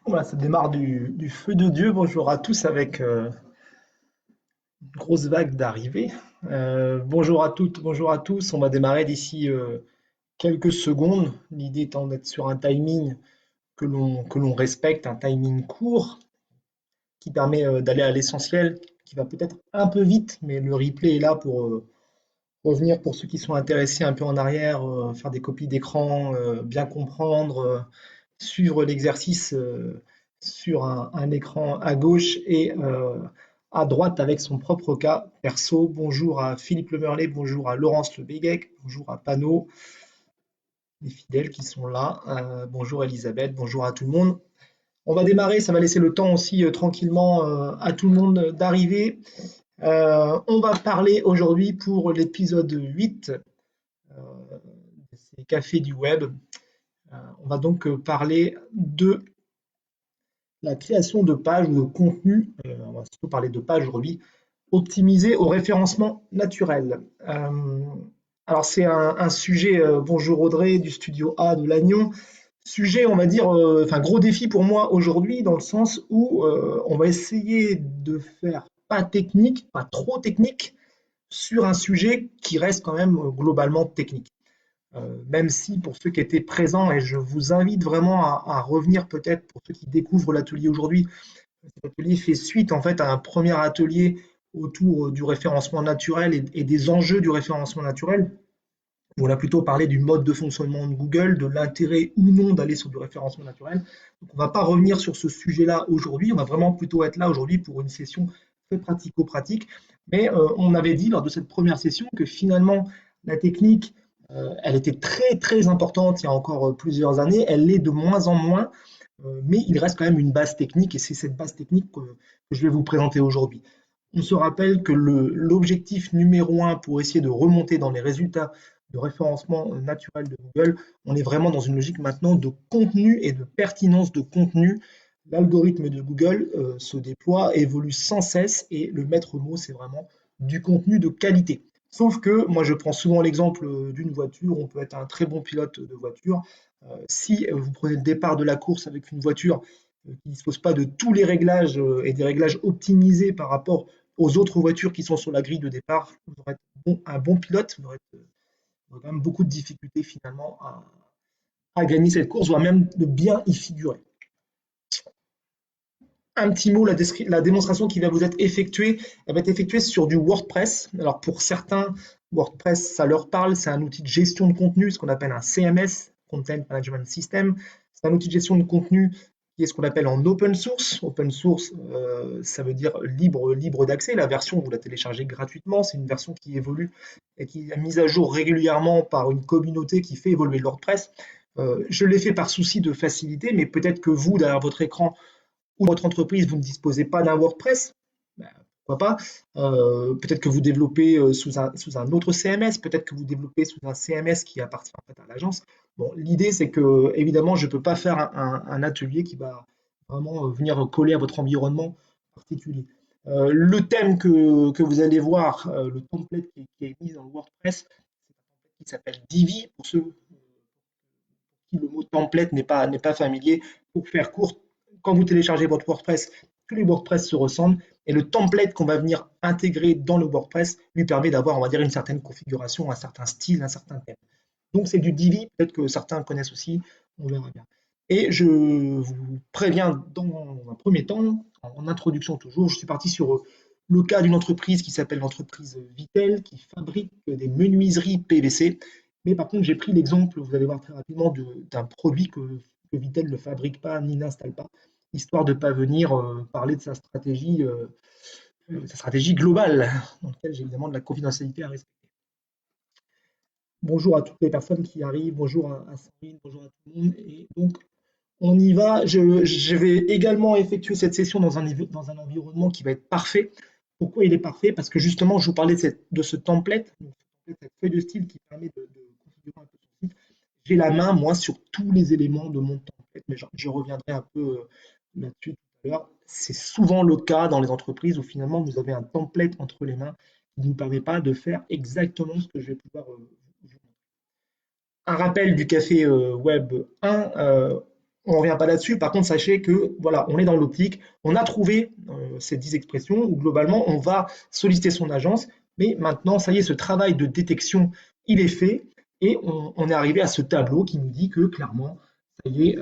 Voilà, ça démarre du feu de Dieu. Bonjour à tous avec une grosse vague d'arrivée. Bonjour à toutes, bonjour à tous. On va démarrer d'ici quelques secondes. L'idée étant d'être sur un timing que l'on respecte, un timing court qui permet d'aller à l'essentiel, qui va peut-être un peu vite, mais le replay est là pour revenir pour ceux qui sont intéressés un peu en arrière, faire des copies d'écran, bien comprendre, suivre l'exercice sur un écran à gauche et à droite avec son propre cas perso. Bonjour à Philippe Lemerlet, bonjour à Laurence Le Béguec, bonjour à Pano, les fidèles qui sont là. Bonjour Elisabeth, bonjour à tout le monde. On va démarrer, ça va laisser le temps aussi tranquillement à tout le monde d'arriver. On va parler aujourd'hui pour l'épisode 8 de ces cafés du web. On va donc parler de la création de pages ou de contenu, on va surtout parler de pages aujourd'hui, optimisées au référencement naturel. Alors c'est un sujet, bonjour Audrey du studio A de Lannion, sujet on va dire, enfin gros défi pour moi aujourd'hui dans le sens où on va essayer de faire pas technique, pas trop technique, sur un sujet qui reste quand même globalement technique. Même si pour ceux qui étaient présents, et je vous invite vraiment à revenir peut-être pour ceux qui découvrent l'atelier aujourd'hui, cet atelier fait suite en fait à un premier atelier autour du référencement naturel et des enjeux du référencement naturel. On a plutôt parlé du mode de fonctionnement de Google, de l'intérêt ou non d'aller sur du référencement naturel. Donc on ne va pas revenir sur ce sujet-là aujourd'hui, on va vraiment plutôt être là aujourd'hui pour une session très pratico-pratique. Mais on avait dit lors de cette première session que finalement la technique, elle était très très importante il y a encore plusieurs années, elle l'est de moins en moins, mais il reste quand même une base technique et c'est cette base technique que je vais vous présenter aujourd'hui. On se rappelle que l'objectif numéro un pour essayer de remonter dans les résultats de référencement naturel de Google, on est vraiment dans une logique maintenant de contenu et de pertinence de contenu. L'algorithme de Google se déploie, évolue sans cesse et le maître mot, c'est vraiment du contenu de qualité. Sauf que moi, je prends souvent l'exemple d'une voiture. On peut être un très bon pilote de voiture. Si vous prenez le départ de la course avec une voiture qui ne dispose pas de tous les réglages et des réglages optimisés par rapport aux autres voitures qui sont sur la grille de départ, vous aurez un bon pilote, vous aurez quand même beaucoup de difficultés finalement à gagner cette course, voire même de bien y figurer. Un petit mot, la démonstration qui va vous être effectuée, elle va être effectuée sur du WordPress. Alors pour certains, WordPress, ça leur parle, c'est un outil de gestion de contenu, ce qu'on appelle un CMS, Content Management System. C'est un outil de gestion de contenu qui est ce qu'on appelle en open source. Open source, ça veut dire libre d'accès. La version, vous la téléchargez gratuitement. C'est une version qui évolue et qui est mise à jour régulièrement par une communauté qui fait évoluer le WordPress. Je l'ai fait par souci de facilité, mais peut-être que vous, derrière votre écran, ou votre entreprise, vous ne disposez pas d'un WordPress, ben, pourquoi pas. Peut-être que vous développez sous un autre CMS, peut-être que vous développez sous un CMS qui appartient en fait à l'agence. Bon, l'idée, c'est que, évidemment, je ne peux pas faire un atelier qui va vraiment venir coller à votre environnement particulier. Le thème que vous allez voir, le template qui est mis dans le WordPress, c'est un template qui s'appelle Divi, pour ceux qui le mot template n'est pas familier. Pour faire court, quand vous téléchargez votre WordPress, tous les WordPress se ressemblent et le template qu'on va venir intégrer dans le WordPress lui permet d'avoir, on va dire, une certaine configuration, un certain style, un certain thème. Donc c'est du Divi, peut-être que certains connaissent aussi, on verra bien. Et je vous préviens dans un premier temps, en introduction toujours, je suis parti sur le cas d'une entreprise qui s'appelle l'entreprise Vitel, qui fabrique des menuiseries PVC. Mais par contre, j'ai pris l'exemple, vous allez voir très rapidement, d'un produit que Vitel ne fabrique pas ni n'installe pas, histoire de ne pas venir parler de sa stratégie globale, dans laquelle j'ai évidemment de la confidentialité à respecter. Bonjour à toutes les personnes qui arrivent, bonjour à Sandrine, bonjour à tout le monde. Et donc, on y va. Je vais également effectuer cette session dans un environnement qui va être parfait. Pourquoi il est parfait? Parce que justement, je vous parlais de ce template, donc cette feuille de style qui permet de configurer un peu son site. J'ai la main, moi, sur tous les éléments de mon template, mais je reviendrai un peu là-dessus tout à l'heure. C'est souvent le cas dans les entreprises où finalement vous avez un template entre les mains qui ne vous permet pas de faire exactement ce que je vais pouvoir vous montrer. Un rappel du café web 1. on ne revient pas là-dessus. Par contre, sachez que voilà, on est dans l'optique, on a trouvé ces 10 expressions où globalement, on va solliciter son agence. Mais maintenant, ça y est, ce travail de détection, il est fait et on est arrivé à ce tableau qui nous dit que clairement, ça y est,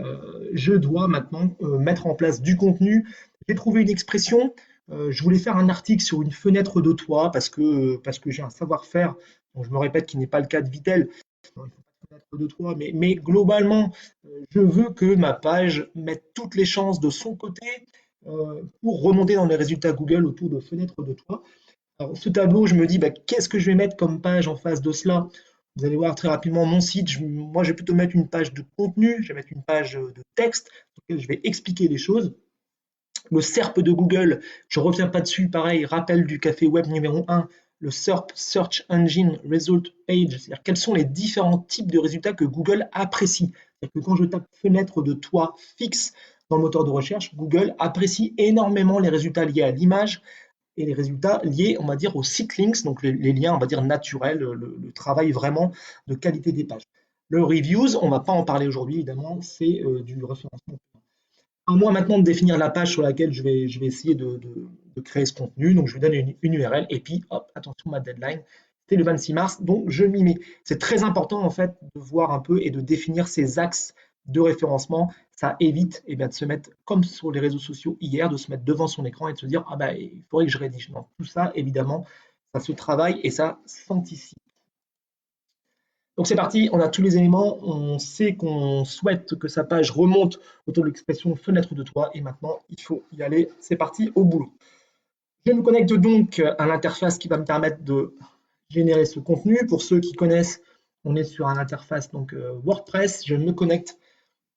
je dois maintenant mettre en place du contenu. J'ai trouvé une expression. Je voulais faire un article sur une fenêtre de toit parce que j'ai un savoir-faire, donc je me répète, qui n'est pas le cas de Vitel, de toi, mais globalement, je veux que ma page mette toutes les chances de son côté pour remonter dans les résultats Google autour de fenêtres de toit. Alors, ce tableau, je me dis, bah, qu'est-ce que je vais mettre comme page en face de cela? Vous allez voir très rapidement mon site. Moi, je vais plutôt mettre une page de contenu, je vais mettre une page de texte sur laquelle je vais expliquer les choses. Le SERP de Google, je ne reviens pas dessus, pareil, rappel du café web numéro 1, le SERP, Search Engine Result Page, c'est-à-dire quels sont les différents types de résultats que Google apprécie. C'est-à-dire que quand je tape fenêtre de toit fixe dans le moteur de recherche, Google apprécie énormément les résultats liés à l'image et les résultats liés, on va dire, aux site links, donc les liens, on va dire, naturels, le travail vraiment de qualité des pages. Le reviews, on ne va pas en parler aujourd'hui, évidemment, c'est du référencement. À moi maintenant de définir la page sur laquelle je vais essayer de créer ce contenu. Donc, je lui donne une URL et puis, hop, attention, ma deadline, c'est le 26 mars, donc je m'y mets. C'est très important en fait de voir un peu et de définir ces axes de référencement. Ça évite de se mettre, comme sur les réseaux sociaux hier, de se mettre devant son écran et de se dire, ah bah, il faudrait que je rédige. Non, tout ça, évidemment, ça se travaille et ça s'anticipe. Donc c'est parti, on a tous les éléments, on sait qu'on souhaite que sa page remonte autour de l'expression fenêtre de toit et maintenant il faut y aller, c'est parti au boulot. Je me connecte donc à l'interface qui va me permettre de générer ce contenu. Pour ceux qui connaissent, on est sur une interface donc WordPress, je me connecte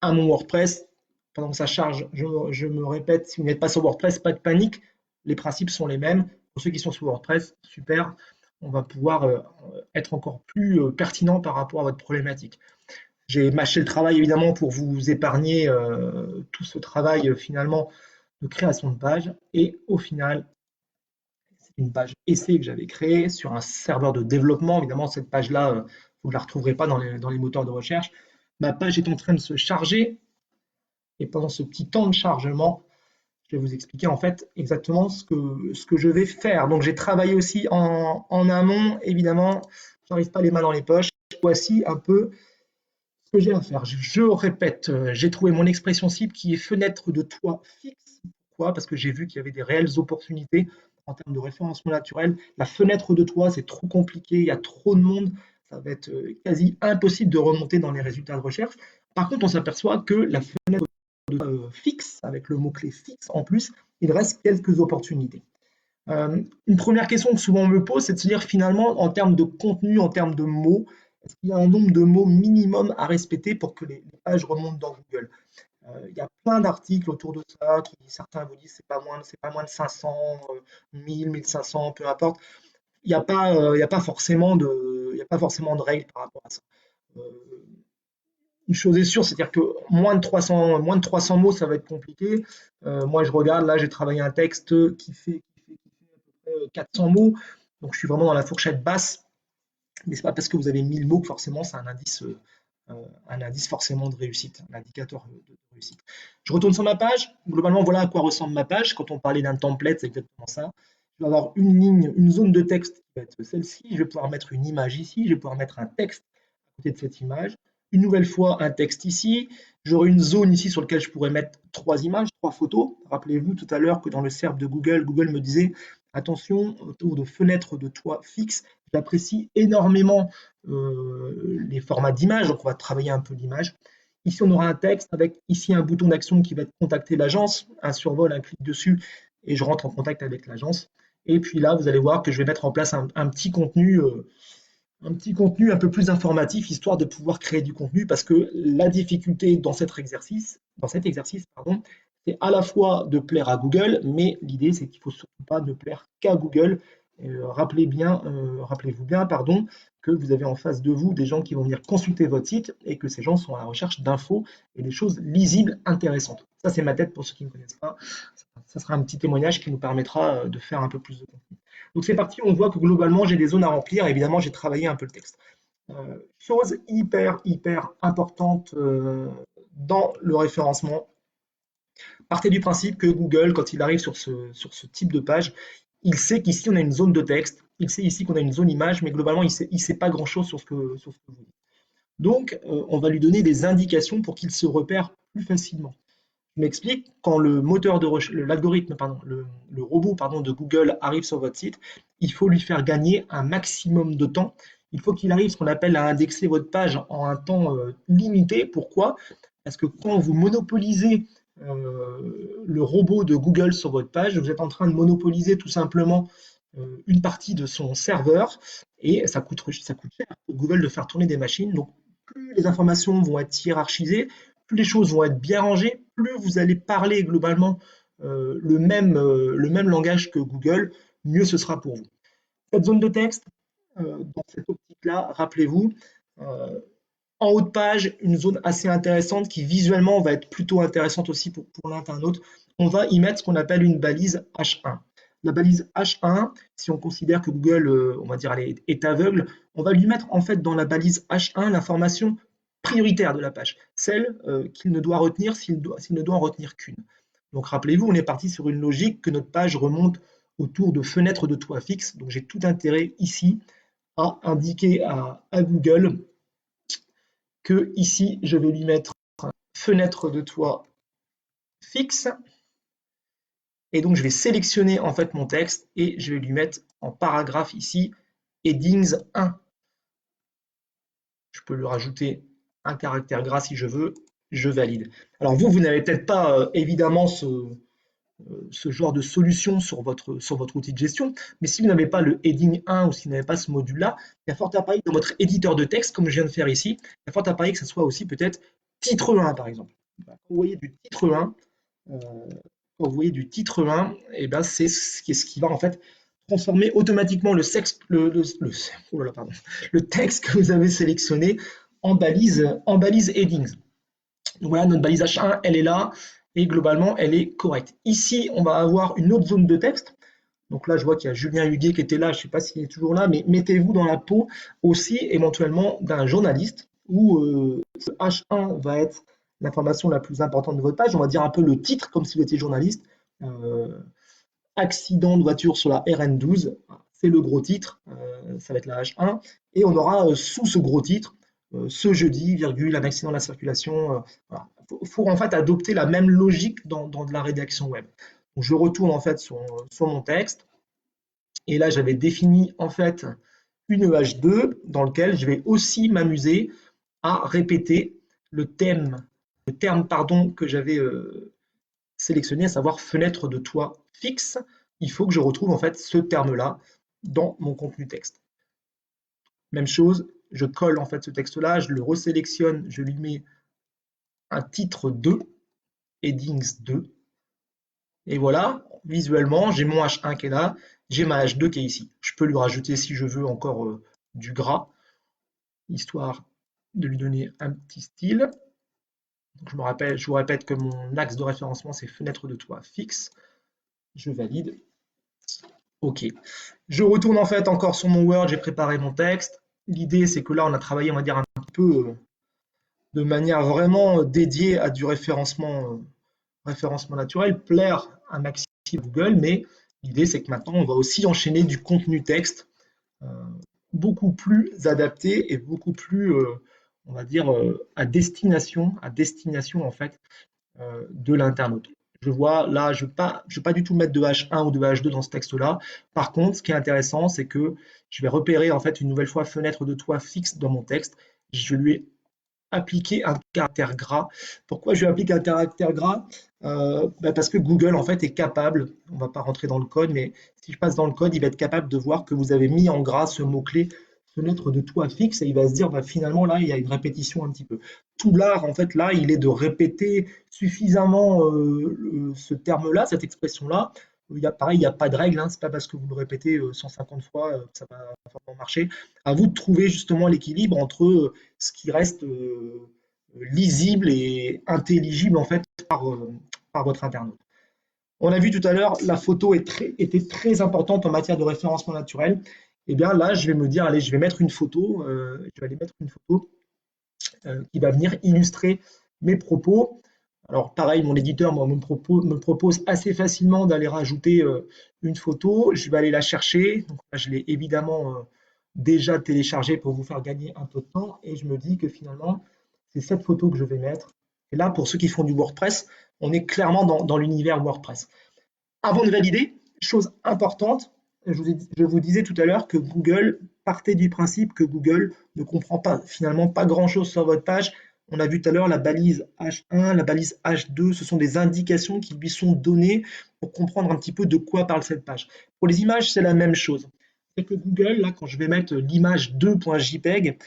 à mon WordPress. Pendant que ça charge, je me répète, si vous n'êtes pas sur WordPress, pas de panique, les principes sont les mêmes. Pour ceux qui sont sur WordPress, super, on va pouvoir être encore plus pertinent par rapport à votre problématique. J'ai mâché le travail évidemment pour vous épargner tout ce travail finalement de création de page. Et au final, c'est une page essai que j'avais créée sur un serveur de développement. Évidemment, cette page-là, vous ne la retrouverez pas dans les moteurs de recherche. Ma page est en train de se charger. Et pendant ce petit temps de chargement, je vais vous expliquer en fait exactement ce que je vais faire. Donc j'ai travaillé aussi en amont, évidemment, je n'arrive pas les mains dans les poches. Voici un peu ce que j'ai à faire. Je répète, j'ai trouvé mon expression cible qui est fenêtre de toit fixe. Pourquoi? Parce que j'ai vu qu'il y avait des réelles opportunités en termes de référencement naturel. La fenêtre de toit, c'est trop compliqué, il y a trop de monde, ça va être quasi impossible de remonter dans les résultats de recherche. Par contre, on s'aperçoit que la fenêtre fixe, avec le mot-clé fixe en plus, il reste quelques opportunités. Une première question que souvent on me pose, c'est de se dire finalement, en termes de contenu, en termes de mots, est-ce qu'il y a un nombre de mots minimum à respecter pour que les pages remontent dans Google? Il y a plein d'articles autour de ça, qui certains vous disent c'est pas moins de 500, 1000, 1500, peu importe. Il y a pas forcément il y a pas forcément de règles par rapport à ça. Euh, une chose est sûre, c'est-à-dire que moins de 300 mots, ça va être compliqué. Moi, je regarde, là, j'ai travaillé un texte qui fait à peu près 400 mots, donc je suis vraiment dans la fourchette basse, mais c'est pas parce que vous avez 1000 mots que forcément c'est un indice forcément de réussite, un indicateur de réussite. Je retourne sur ma page. Globalement, voilà à quoi ressemble ma page. Quand on parlait d'un template, c'est exactement ça. Je vais avoir une ligne, une zone de texte qui va être celle-ci. Je vais pouvoir mettre une image ici. Je vais pouvoir mettre un texte à côté de cette image. Une nouvelle fois, un texte ici. J'aurai une zone ici sur laquelle je pourrais mettre 3 images, 3 photos. Rappelez-vous tout à l'heure que dans le SERP de Google, Google me disait attention, autour de fenêtres de toit fixe, j'apprécie énormément les formats d'image, donc on va travailler un peu l'image. Ici, on aura un texte avec ici un bouton d'action qui va contacter l'agence, un survol, un clic dessus, et je rentre en contact avec l'agence. Et puis là, vous allez voir que je vais mettre en place un petit contenu un peu plus informatif, histoire de pouvoir créer du contenu, parce que la difficulté dans cet exercice, pardon, c'est à la fois de plaire à Google, mais l'idée c'est qu'il ne faut surtout pas ne plaire qu'à Google. Rappelez-vous bien, pardon, que vous avez en face de vous des gens qui vont venir consulter votre site et que ces gens sont à la recherche d'infos et des choses lisibles, intéressantes. Ça, c'est ma tête pour ceux qui ne connaissent pas. Ça sera un petit témoignage qui nous permettra de faire un peu plus de contenu. Donc c'est parti, on voit que globalement j'ai des zones à remplir. Évidemment, j'ai travaillé un peu le texte. Chose hyper importante dans le référencement, partez du principe que Google, quand il arrive sur ce type de page, il sait qu'ici on a une zone de texte, il sait ici qu'on a une zone image, mais globalement il sait pas grand-chose sur ce que vous dites. Donc, on va lui donner des indications pour qu'il se repère plus facilement. Je m'explique, quand le moteur de recherche, l'algorithme, pardon, le robot pardon, de Google arrive sur votre site, il faut lui faire gagner un maximum de temps. Il faut qu'il arrive ce qu'on appelle à indexer votre page en un temps limité. Pourquoi? Parce que quand vous monopolisez le robot de Google sur votre page, vous êtes en train de monopoliser tout simplement une partie de son serveur et ça coûte cher pour Google de faire tourner des machines. Donc, plus les informations vont être hiérarchisées, plus les choses vont être bien rangées, plus vous allez parler globalement le même langage que Google, mieux ce sera pour vous. Cette zone de texte, dans cette optique-là, rappelez-vous, euh, en haut de page, une zone assez intéressante qui visuellement va être plutôt intéressante aussi pour l'internaute. On va y mettre ce qu'on appelle une balise H1. La balise H1, si on considère que Google, on va dire, elle est aveugle, on va lui mettre en fait dans la balise H1 l'information prioritaire de la page, celle qu'il ne doit retenir s'il ne doit en retenir qu'une. Donc rappelez-vous, on est parti sur une logique que notre page remonte autour de fenêtres de toit fixe. Donc j'ai tout intérêt ici à indiquer à Google que ici je vais lui mettre fenêtre de toit fixe et donc je vais sélectionner en fait mon texte et je vais lui mettre en paragraphe ici headings 1. Je peux lui rajouter un caractère gras si je veux, je valide. Alors vous n'avez peut-être pas évidemment ce genre de solution sur votre outil de gestion, mais si vous n'avez pas le heading 1 ou si vous n'avez pas ce module-là, il y a fort à parier que dans votre éditeur de texte, comme je viens de faire ici, il y a fort à parier que ce soit aussi peut-être titre 1 par exemple. Quand vous voyez du titre 1, et ben c'est ce qui va en fait transformer automatiquement le texte que vous avez sélectionné en balise headings. Donc voilà, notre balise H1, elle est là et globalement, elle est correcte. Ici, on va avoir une autre zone de texte. Donc là, je vois qu'il y a Julien Huguet qui était là, je ne sais pas s'il est toujours là, mais mettez-vous dans la peau aussi éventuellement d'un journaliste où ce H1 va être l'information la plus importante de votre page. On va dire un peu le titre comme si vous étiez journaliste. Euh, Accident de voiture sur la RN12, c'est le gros titre, ça va être la H1. Et on aura sous ce gros titre, ce jeudi, virgule, un accident de la circulation. Voilà. Faut en fait adopter la même logique dans de la rédaction web. Donc, je retourne en fait sur mon texte. Et là, j'avais défini en fait une H2 dans lequel je vais aussi m'amuser à répéter le terme pardon, que j'avais sélectionné, à savoir fenêtre de toit fixe. Il faut que je retrouve en fait ce terme-là dans mon contenu texte. Même chose, je colle en fait ce texte-là, je le resélectionne, je lui mets un titre 2, headings 2, et voilà, visuellement, j'ai mon H1 qui est là, j'ai ma H2 qui est ici. Je peux lui rajouter, si je veux, encore du gras, histoire de lui donner un petit style. Donc, je vous répète que mon axe de référencement, c'est fenêtre de toit fixe. Je valide. OK. Je retourne en fait encore sur mon Word, j'ai préparé mon texte. L'idée, c'est que là, on a travaillé, on va dire, un petit peu de manière vraiment dédiée à du référencement naturel, plaire un maximum à Google, mais l'idée, c'est que maintenant, on va aussi enchaîner du contenu texte euh, beaucoup plus adapté et beaucoup plus, on va dire, à destination en fait de l'internaute. Je vois là, je ne vais pas du tout mettre de H1 ou de H2 dans ce texte-là. Par contre, ce qui est intéressant, c'est que je vais repérer en fait une nouvelle fois fenêtre de toit fixe dans mon texte. Je lui ai appliqué un caractère gras. Pourquoi je lui applique un caractère gras? Parce que Google en fait est capable, on ne va pas rentrer dans le code, mais si je passe dans le code, il va être capable de voir que vous avez mis en gras ce mot-clé fenêtre de toit fixe et il va se dire finalement là il y a une répétition un petit peu. Tout l'art en fait là il est de répéter suffisamment ce terme-là, cette expression-là. Pareil, il n'y a pas de règle, hein, c'est pas parce que vous le répétez 150 fois que ça va forcément marcher. À vous de trouver justement l'équilibre entre ce qui reste lisible et intelligible en fait par votre internaute. On a vu tout à l'heure, la photo était très importante en matière de référencement naturel. Et bien là, je vais me dire, allez, je vais mettre une photo, qui va venir illustrer mes propos. Alors pareil, mon éditeur moi, me propose assez facilement d'aller rajouter une photo. Je vais aller la chercher. Donc là, je l'ai évidemment déjà téléchargée pour vous faire gagner un peu de temps. Et je me dis que finalement, c'est cette photo que je vais mettre. Et là, pour ceux qui font du WordPress, on est clairement dans l'univers WordPress. Avant de valider, chose importante, je vous disais tout à l'heure que Google partait du principe que Google ne comprend pas finalement pas grand-chose sur votre page. On a vu tout à l'heure la balise H1, la balise H2, ce sont des indications qui lui sont données pour comprendre un petit peu de quoi parle cette page. Pour les images, c'est la même chose. C'est que Google, là, quand je vais mettre l'image 2.jpg,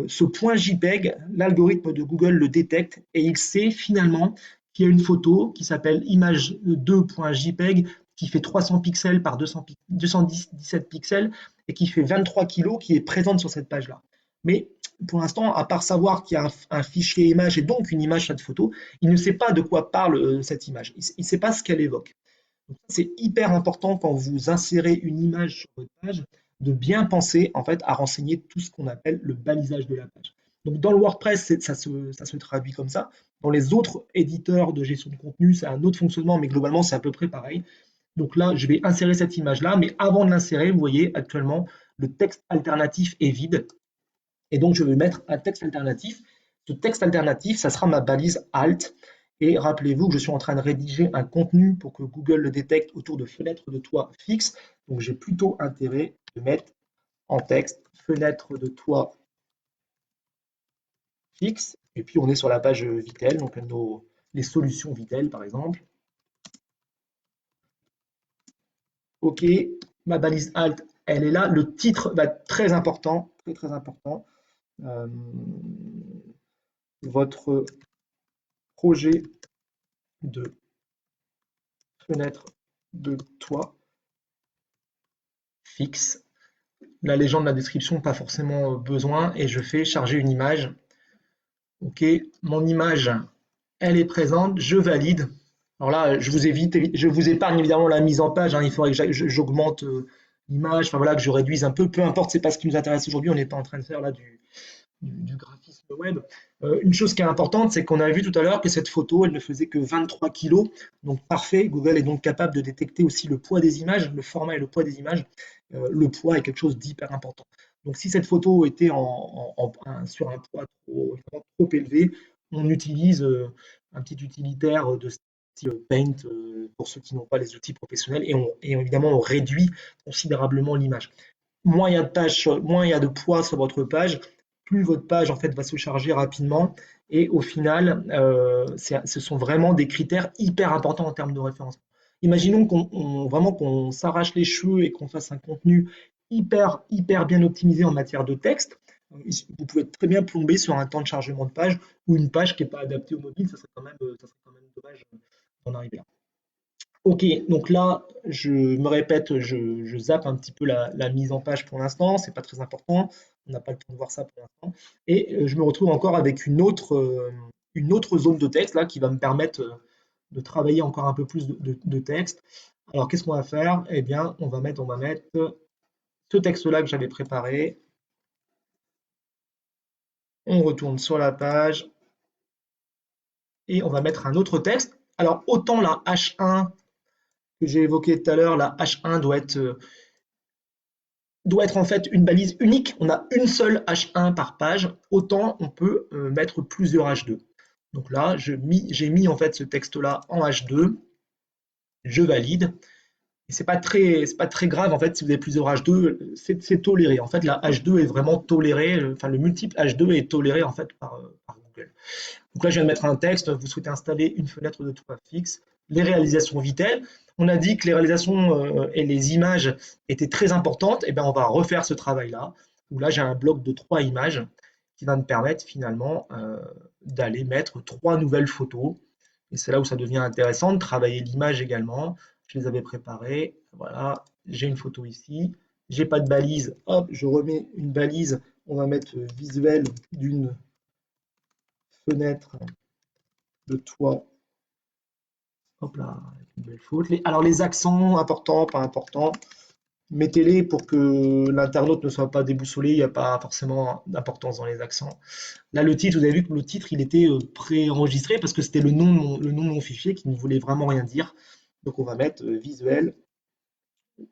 ce point JPEG, l'algorithme de Google le détecte et il sait finalement qu'il y a une photo qui s'appelle image2.jpg qui fait 300 pixels par 217 pixels et qui fait 23 kilos qui est présente sur cette page-là. Mais pour l'instant, à part savoir qu'il y a un fichier image et donc une image cette photo, il ne sait pas de quoi parle cette image. Il ne sait pas ce qu'elle évoque. C'est hyper important quand vous insérez une image sur votre page de bien penser en fait à renseigner tout ce qu'on appelle le balisage de la page. Donc dans le WordPress, ça se traduit comme ça. Dans les autres éditeurs de gestion de contenu, c'est un autre fonctionnement, mais globalement, c'est à peu près pareil. Donc là, je vais insérer cette image-là, mais avant de l'insérer, vous voyez, actuellement, le texte alternatif est vide. Et donc, je vais mettre un texte alternatif. Ce texte alternatif, ça sera ma balise Alt. Et rappelez-vous que je suis en train de rédiger un contenu pour que Google le détecte autour de fenêtres de toit fixe. Donc, j'ai plutôt intérêt de mettre en texte fenêtre de toit fixe. Et puis, on est sur la page Vitel, donc les solutions Vitel, par exemple. OK, ma balise Alt, elle est là. Le titre va être très important, très très important. Euh, votre projet de fenêtre de toit fixe. La légende, la description, pas forcément besoin. Et je fais charger une image. OK, mon image, elle est présente. Je valide. Alors là, je vous épargne évidemment la mise en page. Hein. Il faudrait que j'augmente l'image, enfin voilà, que je réduise un peu. Peu importe, c'est pas ce qui nous intéresse aujourd'hui. On n'est pas en train de faire là du graphisme web. Une chose qui est importante, c'est qu'on a vu tout à l'heure que cette photo, elle ne faisait que 23 kilos. Donc parfait, Google est donc capable de détecter aussi le poids des images, le format et le poids des images. Le poids est quelque chose d'hyper important. Donc si cette photo était sur un poids trop élevé, on utilise un petit utilitaire de style Paint pour ceux qui n'ont pas les outils professionnels et évidemment on réduit considérablement l'image. Moins il y a de pages, moins il y a de poids sur votre page, plus votre page en fait va se charger rapidement. Et au final, ce sont vraiment des critères hyper importants en termes de référencement. Imaginons vraiment qu'on s'arrache les cheveux et qu'on fasse un contenu hyper bien optimisé en matière de texte. Vous pouvez très bien plomber sur un temps de chargement de page ou une page qui n'est pas adaptée au mobile. Ça serait quand même dommage d'en arriver là. Ok, donc là, je me répète, je zappe un petit peu la mise en page pour l'instant, c'est pas très important, on n'a pas le temps de voir ça pour l'instant. Et je me retrouve encore avec une autre zone de texte là qui va me permettre de travailler encore un peu plus de texte. Alors qu'est-ce qu'on va faire? Eh bien, on va mettre ce texte-là que j'avais préparé. On retourne sur la page et on va mettre un autre texte. Alors autant la H1 que j'ai évoqué tout à l'heure, la H1 doit être en fait une balise unique. On a une seule H1 par page. Autant on peut mettre plusieurs H2. Donc là, j'ai mis en fait ce texte-là en H2. Je valide. Et c'est pas très grave en fait si vous avez plusieurs H2, c'est toléré. En fait, la H2 est vraiment tolérée. Enfin, le multiple H2 est toléré en fait par Google. Donc là, je viens de mettre un texte. Vous souhaitez installer une fenêtre de toit fixe. Les réalisations Vitel. On a dit que les réalisations et les images étaient très importantes. Et bien, on va refaire ce travail-là. Où là, j'ai un bloc de 3 images qui va me permettre finalement d'aller mettre 3 nouvelles photos. Et c'est là où ça devient intéressant de travailler l'image également. Je les avais préparées. Voilà, j'ai une photo ici. J'ai pas de balise. Hop, je remets une balise. On va mettre visuel d'une fenêtre de toit. Hop là, avec une belle faute. Alors les accents, importants, pas importants. Mettez-les pour que l'internaute ne soit pas déboussolé, il n'y a pas forcément d'importance dans les accents. Là, le titre, vous avez vu que le titre, il était pré-enregistré parce que c'était le nom de mon fichier qui ne voulait vraiment rien dire. Donc, on va mettre visuel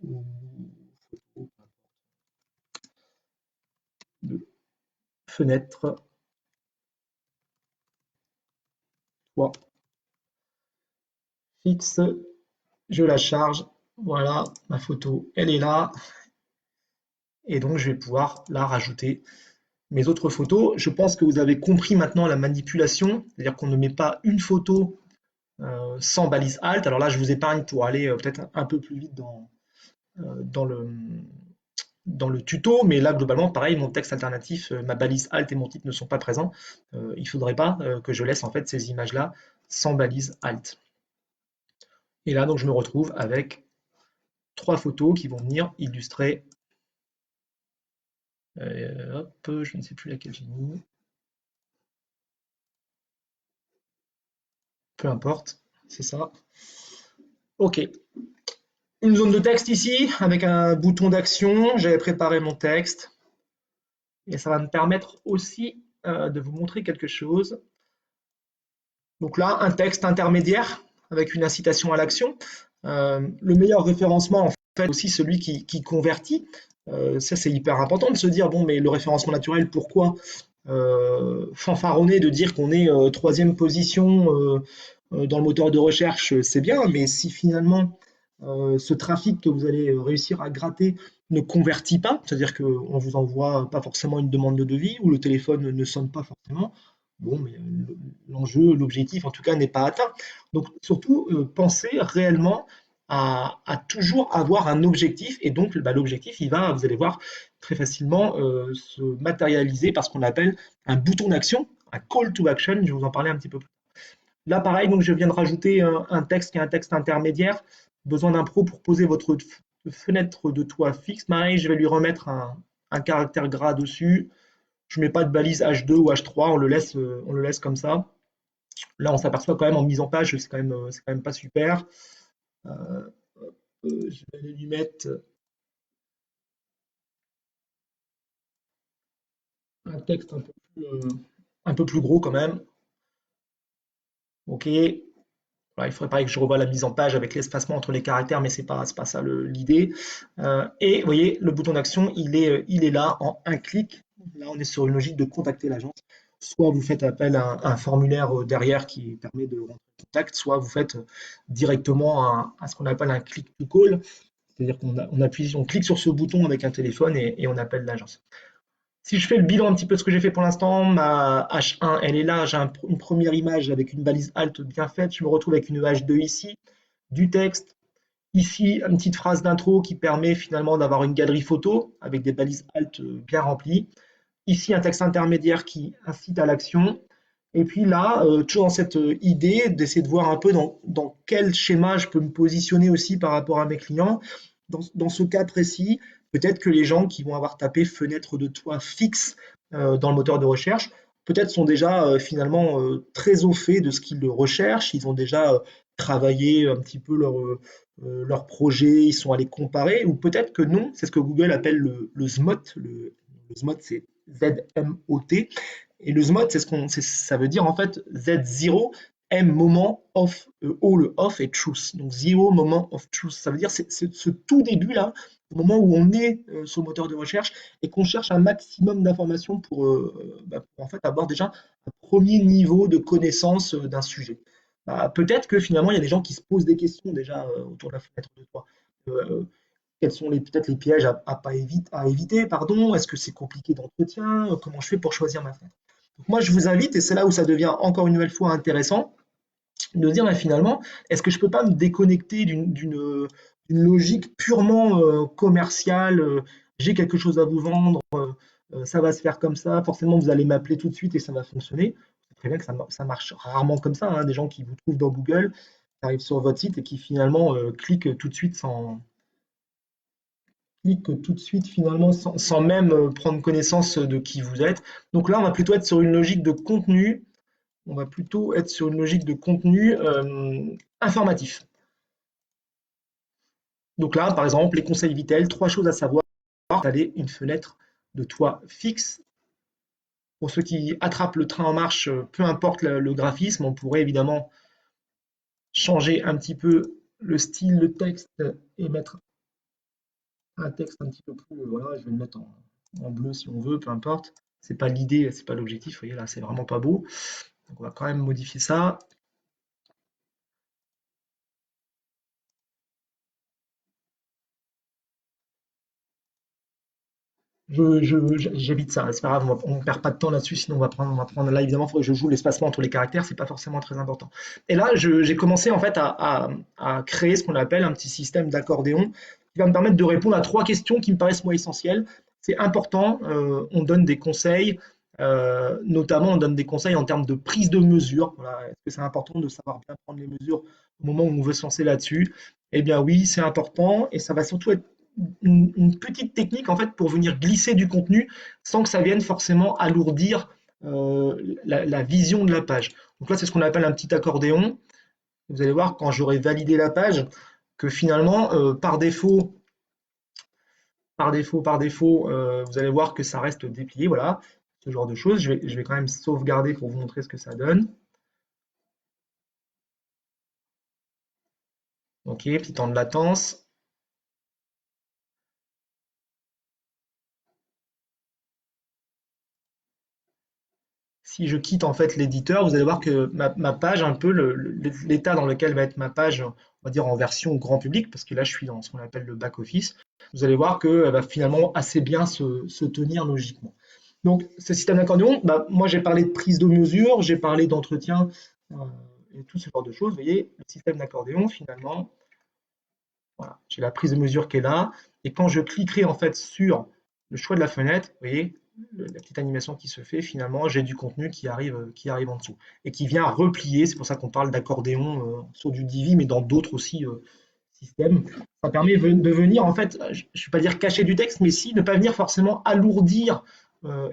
ou de fenêtre 3 fixe. Je la charge. Voilà, ma photo, elle est là. Et donc, je vais pouvoir la rajouter mes autres photos. Je pense que vous avez compris maintenant la manipulation, c'est-à-dire qu'on ne met pas une photo sans balise alt. Alors là, je vous épargne pour aller peut-être un peu plus vite dans dans le tuto, mais là, globalement, pareil, mon texte alternatif, ma balise alt et mon titre ne sont pas présents. Il ne faudrait pas que je laisse en fait ces images-là sans balise alt. Et là, donc, je me retrouve avec trois photos qui vont venir illustrer. Hop, je ne sais plus laquelle j'ai mis. Peu importe, c'est ça. Ok, une zone de texte ici avec un bouton d'action. J'avais préparé mon texte et ça va me permettre aussi de vous montrer quelque chose. Donc là, un texte intermédiaire avec une incitation à l'action. Le meilleur référencement, en fait, aussi celui qui convertit. Ça, c'est hyper important de se dire, bon, mais le référencement naturel, pourquoi fanfaronner de dire qu'on est troisième position dans le moteur de recherche, c'est bien, mais si finalement ce trafic que vous allez réussir à gratter ne convertit pas, c'est-à-dire qu'on vous envoie pas forcément une demande de devis ou le téléphone ne sonne pas forcément, bon, mais l'enjeu, l'objectif en tout cas n'est pas atteint. Donc surtout, pensez réellement à toujours avoir un objectif et donc bah, l'objectif, il va, vous allez voir, très facilement se matérialiser par ce qu'on appelle un bouton d'action, un call to action, je vais vous en parler un petit peu plus. Là, pareil, donc je viens de rajouter un texte qui est un texte intermédiaire. Besoin d'un pro pour poser votre fenêtre de toit fixe. Pareil, je vais lui remettre un caractère gras dessus. Je ne mets pas de balise H2 ou H3, on le laisse comme ça. Là, on s'aperçoit quand même en mise en page, c'est quand même pas super. Euh, je vais aller lui mettre un texte un peu plus gros quand même. Ok. Voilà, il faudrait pareil que je revoie la mise en page avec l'espacement entre les caractères, mais c'est pas ça l'idée. Et vous voyez, le bouton d'action, il est là en un clic. Là, on est sur une logique de contacter l'agence. Soit vous faites appel à un formulaire derrière qui permet de rentrer en contact, soit vous faites directement à ce qu'on appelle un click to call, c'est-à-dire on appuie, on clique sur ce bouton avec un téléphone et on appelle l'agence. Si je fais le bilan un petit peu de ce que j'ai fait pour l'instant, ma H1, elle est là, j'ai une première image avec une balise alt bien faite, je me retrouve avec une H2 ici, du texte, ici une petite phrase d'intro qui permet finalement d'avoir une galerie photo avec des balises alt bien remplies, ici un texte intermédiaire qui incite à l'action, et puis là, toujours dans cette idée d'essayer de voir un peu dans quel schéma je peux me positionner aussi par rapport à mes clients. Dans ce cas précis, peut-être que les gens qui vont avoir tapé fenêtre de toit fixe dans le moteur de recherche, peut-être sont déjà finalement très au fait de ce qu'ils recherchent, ils ont déjà travaillé un petit peu leur projet, ils sont allés comparer, ou peut-être que non, c'est ce que Google appelle le SMOT. Le SMOT, c'est ZMOT. Et le SMOT, ça veut dire en fait Z0, M moment of, O le off et truth. Donc zero moment of truth. Ça veut dire c'est ce tout début là, au moment où on est sur le moteur de recherche et qu'on cherche un maximum d'informations pour en fait avoir déjà un premier niveau de connaissance d'un sujet. Bah, peut-être que finalement il y a des gens qui se posent des questions déjà autour de la fenêtre de toit. Euh, Quels sont peut-être les pièges à éviter, pardon? Est-ce que c'est compliqué d'entretien? Comment je fais pour choisir ma fenêtre? Donc moi, je vous invite, et c'est là où ça devient encore une nouvelle fois intéressant, de se dire bah, finalement, est-ce que je ne peux pas me déconnecter d'une logique purement commerciale? J'ai quelque chose à vous vendre, ça va se faire comme ça, forcément vous allez m'appeler tout de suite et ça va fonctionner. C'est très bien que ça marche rarement comme ça, hein, des gens qui vous trouvent dans Google, qui arrivent sur votre site et qui finalement cliquent tout de suite finalement sans même prendre connaissance de qui vous êtes. Donc là, on va plutôt être sur une logique de contenu, on va plutôt être sur une logique de contenu informatif. Donc là, par exemple, les conseils Vitel, 3 choses à savoir. Installer une fenêtre de toit fixe. Pour ceux qui attrapent le train en marche, peu importe le graphisme, on pourrait évidemment changer un petit peu le style, le texte et mettre un texte un petit peu plus, voilà, je vais le mettre en bleu si on veut, peu importe. C'est pas l'idée, c'est pas l'objectif. Vous voyez là, c'est vraiment pas beau. Donc on va quand même modifier ça. J'évite ça, c'est pas grave, on perd pas de temps là-dessus, sinon on va prendre là évidemment, il faut que je joue l'espacement entre les caractères, c'est pas forcément très important. Et là, j'ai commencé en fait à créer ce qu'on appelle un petit système d'accordéon qui va me permettre de répondre à 3 questions qui me paraissent moi essentielles. C'est important, on donne des conseils, notamment on donne des conseils en termes de prise de mesure. Voilà, est-ce que c'est important de savoir bien prendre les mesures au moment où on veut se lancer là-dessus? Eh bien oui, c'est important et ça va surtout être une petite technique en fait pour venir glisser du contenu sans que ça vienne forcément alourdir la vision de la page. Donc là, c'est ce qu'on appelle un petit accordéon. Vous allez voir quand j'aurai validé la page que finalement, par défaut, vous allez voir que ça reste déplié. Voilà, ce genre de choses. Je vais quand même sauvegarder pour vous montrer ce que ça donne. Ok, petit temps de latence. Si je quitte en fait l'éditeur, vous allez voir que ma page, un peu l'état dans lequel va être ma page, on va dire en version grand public, parce que là je suis dans ce qu'on appelle le back-office, vous allez voir qu'elle va finalement assez bien se tenir logiquement. Donc ce système d'accordéon, bah, moi j'ai parlé de prise de mesure, j'ai parlé d'entretien euh, et tout ce genre de choses. Vous voyez, le système d'accordéon finalement, voilà, j'ai la prise de mesure qui est là, et quand je cliquerai en fait sur le choix de la fenêtre, vous voyez, la petite animation qui se fait, finalement, j'ai du contenu qui arrive en dessous et qui vient replier. C'est pour ça qu'on parle d'accordéon sur du Divi, mais dans d'autres aussi systèmes. Ça permet de venir, en fait, je ne vais pas dire cacher du texte, mais si ne pas venir forcément alourdir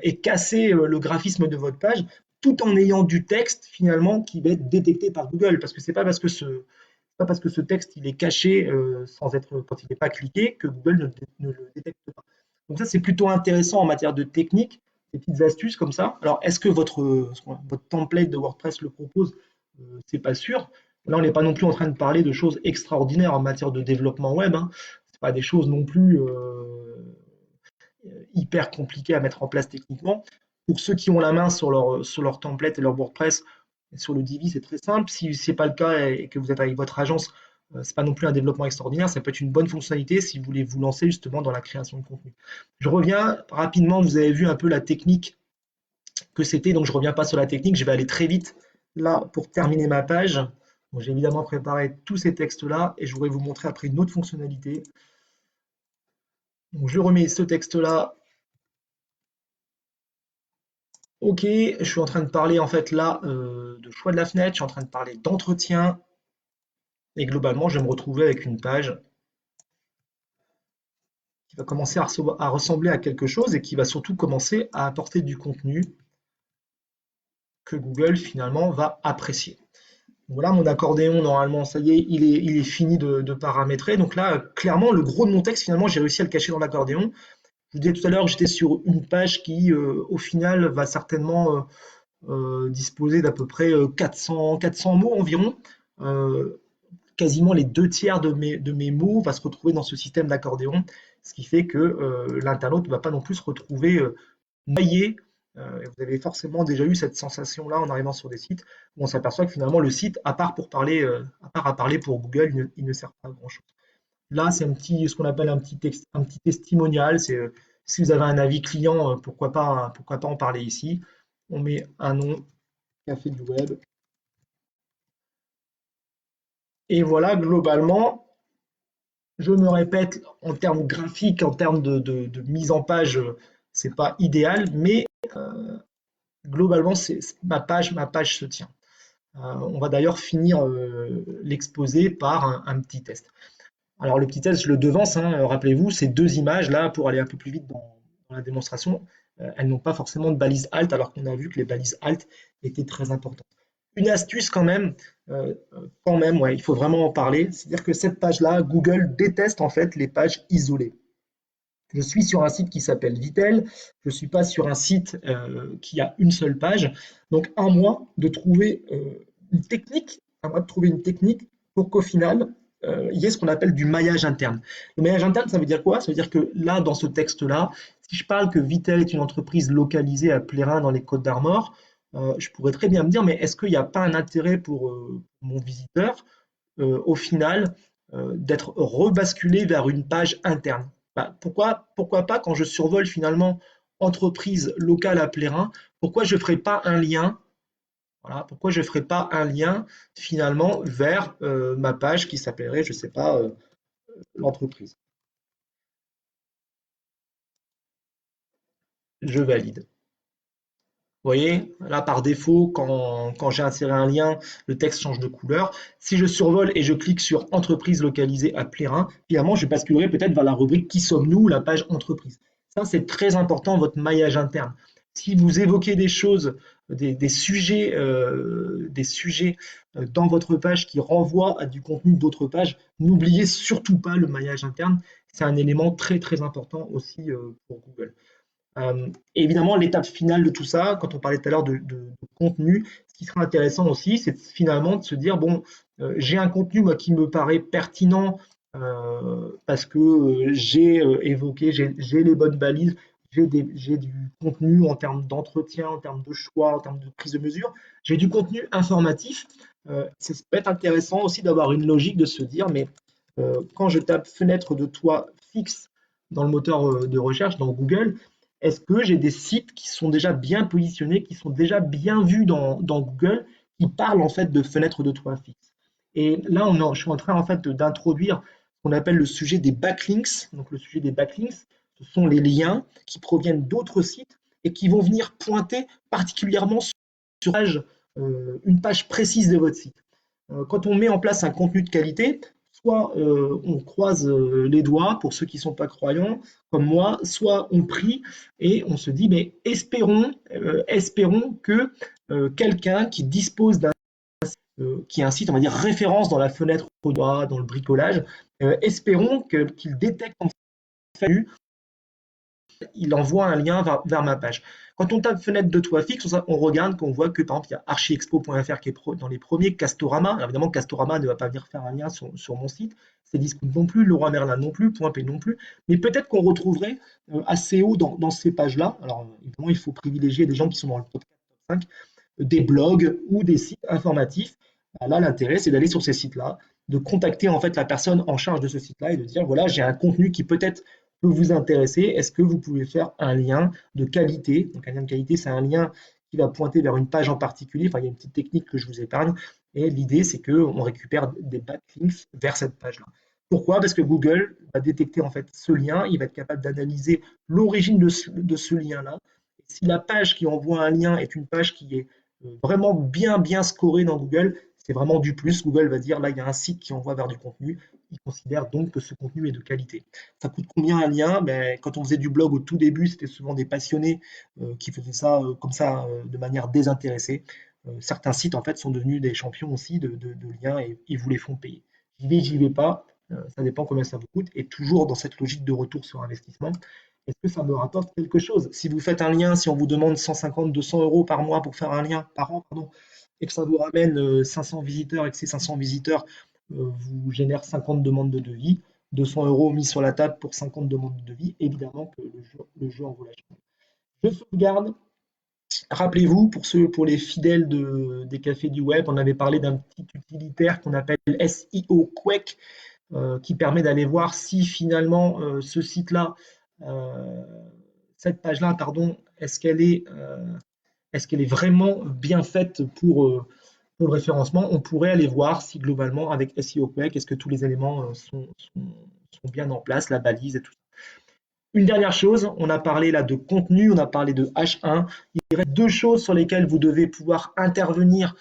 et casser le graphisme de votre page, tout en ayant du texte finalement qui va être détecté par Google, parce que c'est pas parce que ce texte il est caché sans être quand il n'est pas cliqué que Google ne le détecte pas. Donc ça, c'est plutôt intéressant en matière de technique, des petites astuces comme ça. Alors, est-ce que votre template de WordPress le propose? C'est pas sûr. Là, on n'est pas non plus en train de parler de choses extraordinaires en matière de développement web, hein. C'est pas des choses non plus hyper compliquées à mettre en place techniquement. Pour ceux qui ont la main sur leur template et leur WordPress, sur le Divi, c'est très simple. Si ce n'est pas le cas et que vous êtes avec votre agence, c'est pas non plus un développement extraordinaire, ça peut être une bonne fonctionnalité si vous voulez vous lancer justement dans la création de contenu. Je reviens rapidement, vous avez vu un peu la technique que c'était, donc je ne reviens pas sur la technique, je vais aller très vite là pour terminer ma page. J'ai évidemment préparé tous ces textes-là et je voudrais vous montrer après une autre fonctionnalité. Donc je remets ce texte-là. Ok, je suis en train de parler en fait là de choix de la fenêtre, je suis en train de parler d'entretien et globalement je vais me retrouver avec une page qui va commencer à ressembler à quelque chose et qui va surtout commencer à apporter du contenu que Google finalement va apprécier. Voilà mon accordéon, normalement, ça y est, il est fini de paramétrer. Donc là, clairement, le gros de mon texte, finalement, j'ai réussi à le cacher dans l'accordéon. Je vous disais tout à l'heure que j'étais sur une page qui, au final, va certainement disposer d'à peu près 400 mots environ. Euh, Quasiment les 2 tiers de mes mots va se retrouver dans ce système d'accordéon, ce qui fait que l'internaute ne va pas non plus se retrouver noyé. Vous avez forcément déjà eu cette sensation-là en arrivant sur des sites où on s'aperçoit que finalement le site, à part à parler pour Google, il ne sert pas à grand-chose. Là, c'est ce qu'on appelle un petit testimonial. C'est si vous avez un avis client, pourquoi pas en parler ici. On met un nom, café du web. Et voilà, globalement, je me répète, en termes graphiques, en termes de mise en page, c'est pas idéal, mais globalement, ma page se tient. On va d'ailleurs finir l'exposé par un petit test. Alors le petit test, je le devance, hein, rappelez-vous, ces 2 images là, pour aller un peu plus vite dans la démonstration, elles n'ont pas forcément de balise Alt, alors qu'on a vu que les balises Alt étaient très importantes. Une astuce quand même, ouais, il faut vraiment en parler. C'est-à-dire que cette page-là, Google déteste en fait les pages isolées. Je suis sur un site qui s'appelle Vitel, je ne suis pas sur un site qui a une seule page. Donc, à moi de trouver une technique pour qu'au final, il y ait ce qu'on appelle du maillage interne. Le maillage interne, ça veut dire quoi? Ça veut dire que là, dans ce texte-là, si je parle que Vitel est une entreprise localisée à Plérin dans les Côtes d'Armor, je pourrais très bien me dire, mais est-ce qu'il n'y a pas un intérêt pour mon visiteur au final, d'être rebasculé vers une page interne. Bah, pourquoi pas quand je survole finalement entreprise locale à Plérin, pourquoi je ne ferai pas un lien, voilà, pourquoi je ferai pas un lien finalement vers ma page qui s'appellerait, je ne sais pas, l'entreprise. Je valide. Vous voyez, là par défaut, quand j'ai inséré un lien, le texte change de couleur. Si je survole et je clique sur entreprise localisée à Plérin, finalement, je basculerai peut-être vers la rubrique Qui sommes-nous, la page entreprise. Ça, c'est très important, votre maillage interne. Si vous évoquez des choses, des sujets dans votre page qui renvoient à du contenu d'autres pages, n'oubliez surtout pas le maillage interne. C'est un élément très très important aussi pour Google. Évidemment, l'étape finale de tout ça, quand on parlait tout à l'heure de contenu, ce qui sera intéressant aussi, c'est finalement de se dire, bon, j'ai un contenu moi, qui me paraît pertinent parce que j'ai évoqué, j'ai les bonnes balises, j'ai du contenu en termes d'entretien, en termes de choix, en termes de prise de mesure, j'ai du contenu informatif. Ça peut être intéressant aussi d'avoir une logique de se dire, mais quand je tape fenêtre de toit fixe dans le moteur de recherche, dans Google, est-ce que j'ai des sites qui sont déjà bien positionnés, qui sont déjà bien vus dans Google, qui parlent en fait de fenêtres de toit fixe? Et là, je suis en train en fait d'introduire ce qu'on appelle le sujet des backlinks. Donc le sujet des backlinks, ce sont les liens qui proviennent d'autres sites et qui vont venir pointer particulièrement sur une page précise de votre site. Quand on met en place un contenu de qualité, soit on croise les doigts pour ceux qui ne sont pas croyants, comme moi, soit on prie et on se dit, mais espérons que quelqu'un qui dispose qui est un site, on va dire, référence dans la fenêtre au doigt, dans le bricolage, espérons qu'il détecte en fait il envoie un lien vers ma page. Quand on tape fenêtre de toit fixe, on regarde qu'on voit que par exemple il y a archiexpo.fr qui est dans les premiers, Castorama. Alors, évidemment, Castorama ne va pas venir faire un lien sur mon site, Cdiscount non plus, Leroy Merlin non plus, Point P non plus. Mais peut-être qu'on retrouverait assez haut dans ces pages-là. Alors évidemment, il faut privilégier des gens qui sont dans le top 4, top 5, des blogs ou des sites informatifs. Là, l'intérêt, c'est d'aller sur ces sites-là, de contacter en fait la personne en charge de ce site-là et de dire voilà, j'ai un contenu qui peut-être peut vous intéresser. Est-ce que vous pouvez faire un lien de qualité? Donc, un lien de qualité, c'est un lien qui va pointer vers une page en particulier. Enfin, il y a une petite technique que je vous épargne. Et l'idée, c'est qu'on récupère des backlinks vers cette page-là. Pourquoi? Parce que Google va détecter en fait ce lien, il va être capable d'analyser l'origine de ce lien-là. Si la page qui envoie un lien est une page qui est vraiment bien scorée dans Google, c'est vraiment du plus. Google va dire là, il y a un site qui envoie vers du contenu. Il considère donc que ce contenu est de qualité. Ça coûte combien un lien? Ben, quand on faisait du blog au tout début, c'était souvent des passionnés qui faisaient ça comme ça de manière désintéressée. Certains sites en fait sont devenus des champions aussi de liens et ils vous les font payer. J'y vais pas, ça dépend combien ça vous coûte. Et toujours dans cette logique de retour sur investissement, est-ce que ça me rapporte quelque chose? Si vous faites un lien, si on vous demande 150, 200 euros par mois pour faire un lien, par an, pardon, et que ça vous ramène 500 visiteurs et que ces 500 visiteurs vous génèrent 50 demandes de devis, 200 euros mis sur la table pour 50 demandes de devis, évidemment que le jeu en vaut la chandelle. Je sauvegarde. Rappelez-vous, pour les fidèles des cafés du web, on avait parlé d'un petit utilitaire qu'on appelle SEO Quake, qui permet d'aller voir si finalement ce site-là, euh, cette page-là, pardon, est-ce qu'elle est vraiment bien faite pour le référencement? On pourrait aller voir si globalement avec SEO Quake, est-ce que tous les éléments sont bien en place, la balise et tout ça. Une dernière chose, on a parlé là de contenu, on a parlé de H1. Il reste deux choses sur lesquelles vous devez pouvoir intervenir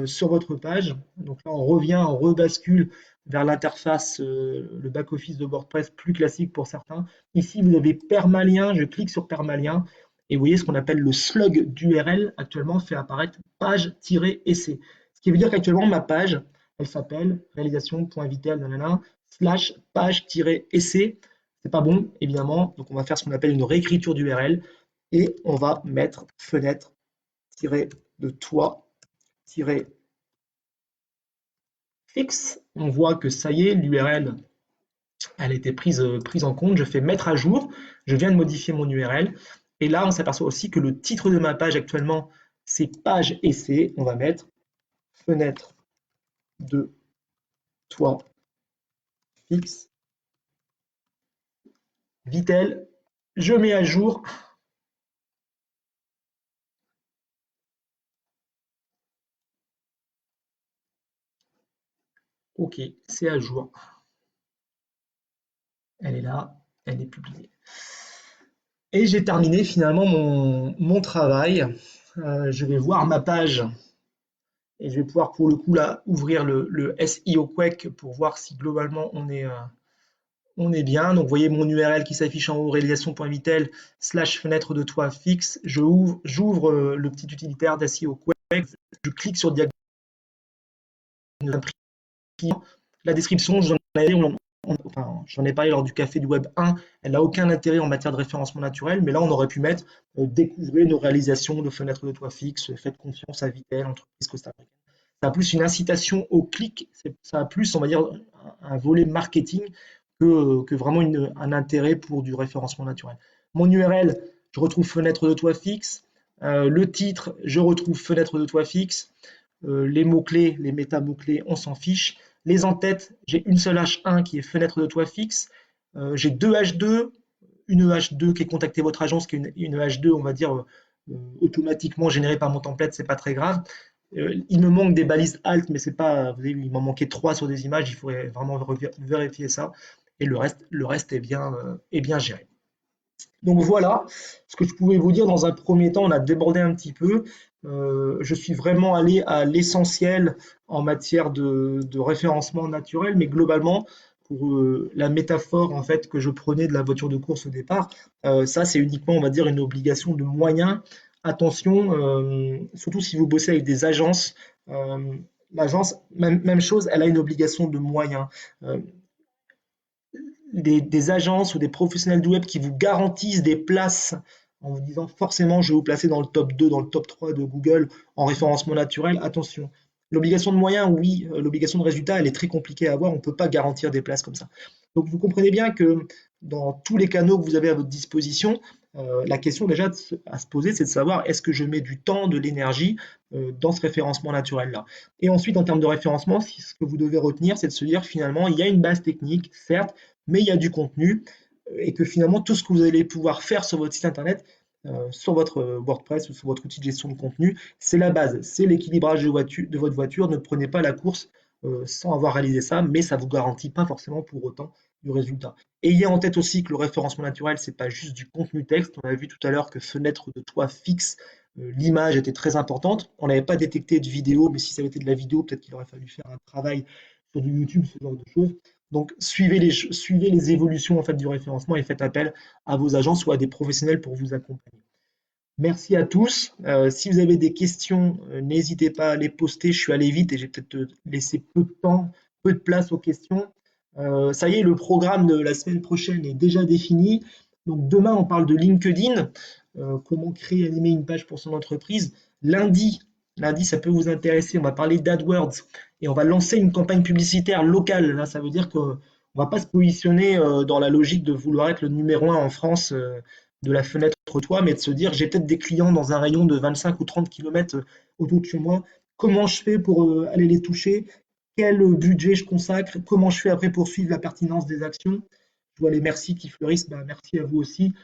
sur votre page. Donc là, on revient, on rebascule vers l'interface, le back-office de WordPress plus classique pour certains. Ici, vous avez permalien, je clique sur permalien et vous voyez ce qu'on appelle le slug d'URL actuellement fait apparaître page-essai. qui veut dire qu'actuellement, ma page, elle s'appelle réalisation.vitel, slash page-essai. C'est pas bon, évidemment. Donc, on va faire ce qu'on appelle une réécriture d'URL et on va mettre fenêtre-de-toi-fixe. On voit que ça y est, l'URL, elle a été prise en compte. Je fais mettre à jour. Je viens de modifier mon URL. Et là, on s'aperçoit aussi que le titre de ma page actuellement, c'est page essai. On va mettre fenêtre de toi fixe. Vitel, je mets à jour. Ok, c'est à jour. Elle est là, elle est publiée. Et j'ai terminé finalement mon travail. Je vais voir ma page et je vais pouvoir pour le coup là ouvrir le SEO Quake pour voir si globalement on est bien. Donc vous voyez mon URL qui s'affiche en haut, réalisation.vitel slash fenêtre de toit fixe. J'ouvre le petit utilitaire d'SEO Quake, je clique sur diagnostic. La description, j'en ai parlé lors du café du web 1, elle n'a aucun intérêt en matière de référencement naturel, mais là on aurait pu mettre découvrez nos réalisations de fenêtres de toit fixe, faites confiance à Vitel, entreprise costaricaine. Ça a plus une incitation au clic, ça a plus, on va dire, un volet marketing que vraiment un intérêt pour du référencement naturel. Mon URL, je retrouve fenêtre de toit fixe. Le titre, je retrouve fenêtre de toit fixe. Les mots-clés, les méta-mots-clés, on s'en fiche. Les en-têtes, j'ai une seule H1 qui est fenêtre de toit fixe. J'ai deux H2, une H2 qui est contactez votre agence, qui est une H2, on va dire, automatiquement générée par mon template, c'est pas très grave. Il me manque des balises alt, mais c'est pas, vous avez vu, il m'en manquait 3 sur des images, il faudrait vraiment vérifier ça. Et le reste est bien géré. Donc voilà ce que je pouvais vous dire dans un premier temps. On a débordé un petit peu. Je suis vraiment allé à l'essentiel en matière de référencement naturel, mais globalement, pour la métaphore en fait que je prenais de la voiture de course au départ, ça c'est uniquement, on va dire, une obligation de moyens. Attention, surtout si vous bossez avec des agences, l'agence, même chose, elle a une obligation de moyens. Des agences ou des professionnels du web qui vous garantissent des places en vous disant forcément je vais vous placer dans le top 2, dans le top 3 de Google en référencement naturel, attention. L'obligation de moyens, oui, l'obligation de résultat, elle est très compliquée à avoir, on ne peut pas garantir des places comme ça. Donc vous comprenez bien que dans tous les canaux que vous avez à votre disposition, la question déjà à se poser, c'est de savoir est-ce que je mets du temps, de l'énergie dans ce référencement naturel-là. Et ensuite, en termes de référencement, ce que vous devez retenir, c'est de se dire finalement, il y a une base technique, certes, mais il y a du contenu et que finalement tout ce que vous allez pouvoir faire sur votre site internet, sur votre WordPress ou sur votre outil de gestion de contenu, c'est la base, c'est l'équilibrage de votre voiture. Ne prenez pas la course sans avoir réalisé ça, mais ça ne vous garantit pas forcément pour autant du résultat. Ayez en tête aussi que le référencement naturel, c'est pas juste du contenu texte. On a vu tout à l'heure que fenêtre de toit fixe, l'image était très importante. On n'avait pas détecté de vidéo, mais si ça avait été de la vidéo, peut-être qu'il aurait fallu faire un travail sur du YouTube, ce genre de choses. Donc, suivez les évolutions en fait, du référencement et faites appel à vos agences ou à des professionnels pour vous accompagner. Merci à tous. Si vous avez des questions, n'hésitez pas à les poster. Je suis allé vite et j'ai peut-être laissé peu de temps, peu de place aux questions. Ça y est, le programme de la semaine prochaine est déjà défini. Donc demain, on parle de LinkedIn, comment créer et animer une page pour son entreprise. Lundi, ça peut vous intéresser, on va parler d'AdWords et on va lancer une campagne publicitaire locale. Là, ça veut dire qu'on ne va pas se positionner dans la logique de vouloir être le numéro 1 en France de la fenêtre toit, mais de se dire j'ai peut-être des clients dans un rayon de 25 ou 30 km autour de chez moi. Comment je fais pour aller les toucher? Quel budget je consacre? Comment je fais après pour suivre la pertinence des actions? Je vois les merci qui fleurissent, ben, merci à vous aussi.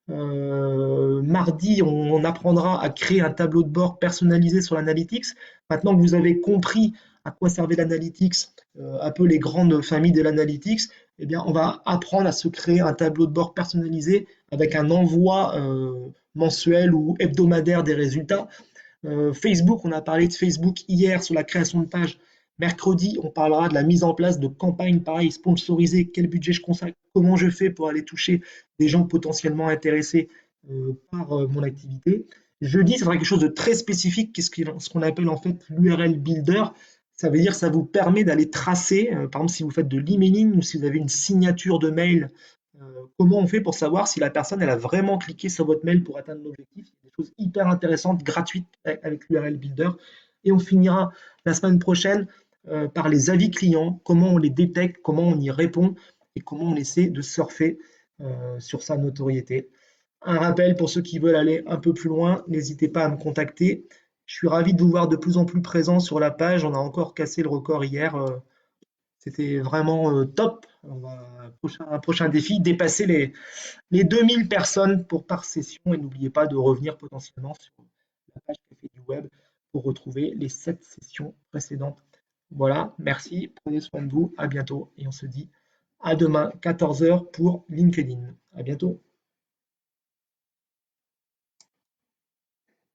Mardi, on apprendra à créer un tableau de bord personnalisé sur l'analytics. Maintenant que vous avez compris à quoi servait l'analytics, un peu les grandes familles de l'analytics, eh bien, on va apprendre à se créer un tableau de bord personnalisé avec un envoi mensuel ou hebdomadaire des résultats. Facebook, on a parlé de Facebook hier sur la création de pages. Mercredi, on parlera de la mise en place de campagnes, pareil, sponsorisées, quel budget je consacre, comment je fais pour aller toucher des gens potentiellement intéressés par mon activité. Jeudi, ça sera quelque chose de très spécifique, ce qu'on appelle en fait l'URL Builder. Ça veut dire que ça vous permet d'aller tracer, par exemple, si vous faites de l'emailing ou si vous avez une signature de mail, comment on fait pour savoir si la personne elle a vraiment cliqué sur votre mail pour atteindre l'objectif. Il y a des choses hyper intéressantes, gratuites avec l'URL Builder. Et on finira la semaine prochaine par les avis clients, comment on les détecte, comment on y répond et comment on essaie de surfer sur sa notoriété. Un rappel pour ceux qui veulent aller un peu plus loin, n'hésitez pas à me contacter. Je suis ravi de vous voir de plus en plus présent sur la page. On a encore cassé le record hier. C'était vraiment top. Un prochain défi, dépasser les 2000 personnes par session. Et n'oubliez pas de revenir potentiellement sur la page Café du Web pour retrouver les 7 sessions précédentes. Voilà, merci. Prenez soin de vous. À bientôt. Et on se dit à demain, 14 h pour LinkedIn. À bientôt.